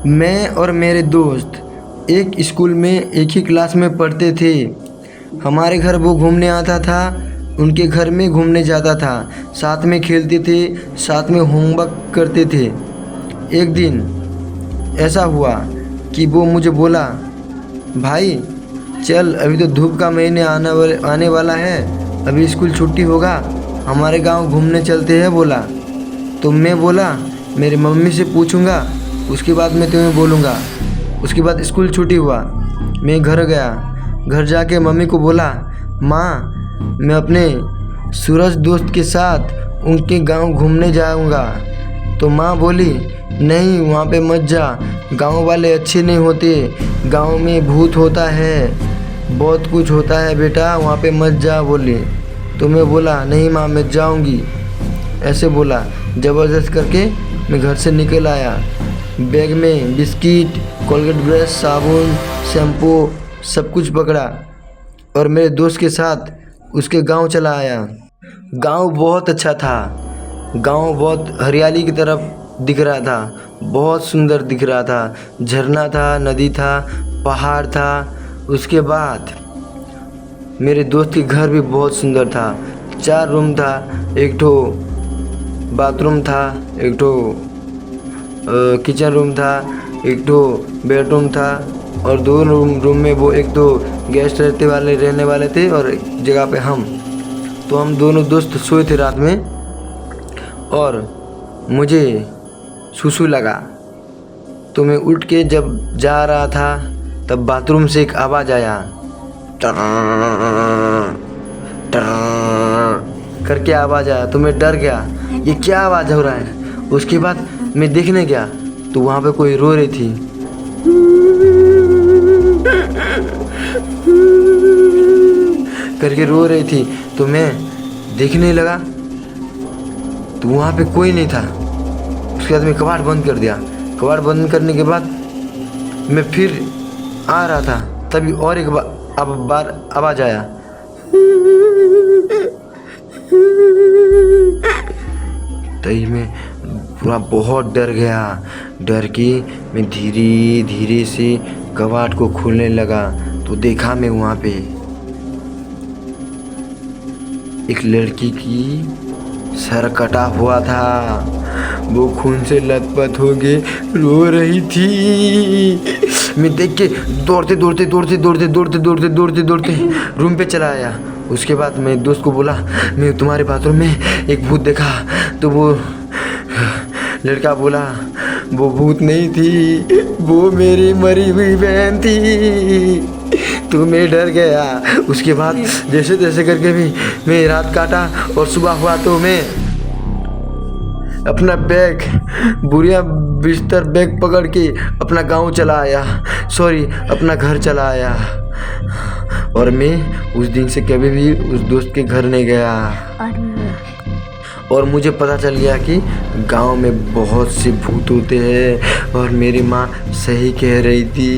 मैं और मेरे दोस्त एक स्कूल में एक ही क्लास में पढ़ते थे। हमारे घर वो घूमने आता था, उनके घर में घूमने जाता था। साथ में खेलते थे, साथ में होमवर्क करते थे। एक दिन ऐसा हुआ कि वो मुझे बोला, भाई चल अभी तो धूप का महीने आने वाला है, अभी स्कूल छुट्टी होगा, हमारे गांव घूमने चलते हैं बोला। तो मैं बोला मेरी मम्मी से पूछूंगा, उसके बाद मैं तुम्हें बोलूँगा। उसके बाद स्कूल छुट्टी हुआ, मैं घर गया। घर जाके मम्मी को बोला, माँ मैं अपने सूरज दोस्त के साथ उनके गांव घूमने जाऊंगा। तो माँ बोली, नहीं वहाँ पे मत जा, गांव वाले अच्छे नहीं होते, गांव में भूत होता है, बहुत कुछ होता है बेटा, वहाँ पे मत जा बोली। तो मैं बोला नहीं माँ मैं जाऊँगी, ऐसे बोला। ज़बरदस्त करके मैं घर से निकल आया। बैग में बिस्किट, कोलगेट ब्रश, साबुन, शैम्पू सब कुछ पकड़ा और मेरे दोस्त के साथ उसके गांव चला आया। गांव बहुत अच्छा था। गांव बहुत हरियाली की तरफ दिख रहा था, बहुत सुंदर दिख रहा था। झरना था, नदी था, पहाड़ था। उसके बाद मेरे दोस्त के घर भी बहुत सुंदर था। 4 रूम था, एक ठो बाथरूम था, एक ठो किचन रूम था, एक ठो बेडरूम था और 2 रूम में वो एक तो गेस्ट रहने वाले थे और एक जगह पे हम। तो हम दोनों दोस्त सोए थे रात में और मुझे सुसु लगा। तो मैं उठ के जब जा रहा था तब बाथरूम से एक आवाज़ आया, करके आवाज़ आया। तो मैं डर गया, ये क्या आवाज़ हो रहा है। उसके बाद मैं देखने गया तो वहाँ पे कोई रो रही थी। करके रो रही थी। तो मैं देखने लगा तो वहाँ पे कोई नहीं था। उसके बाद मैं कबाड़ बंद कर दिया। कबाड़ बंद करने के बाद मैं फिर आ रहा था, तभी और एक बार आवाज़ आया। तभी मैं पूरा बहुत डर गया। डर के मैं धीरे धीरे से कबाड़ को खोलने लगा तो देखा मैं वहाँ पे एक लड़की की सर कटा हुआ था। वो खून से लथपथ हो के रो रही थी। मैं देख के दौड़ते रूम पे चला आया। उसके बाद मैं दोस्त को बोला, मैं तुम्हारे बाथरूम में एक भूत देखा। तो वो लड़का बोला, वो भूत नहीं थी, वो मेरी मरी हुई बहन थी। तो मैं डर गया। उसके बाद जैसे तैसे करके भी मैं रात काटा और सुबह हुआ तो मैं अपना बैग, बुढ़िया बिस्तर बैग पकड़ के अपना गांव चला आया, अपना घर चला आया। और मैं उस दिन से कभी भी उस दोस्त के घर नहीं गया। और मुझे पता चल गया कि गांव में बहुत से भूत होते हैं और मेरी माँ सही कह रही थी।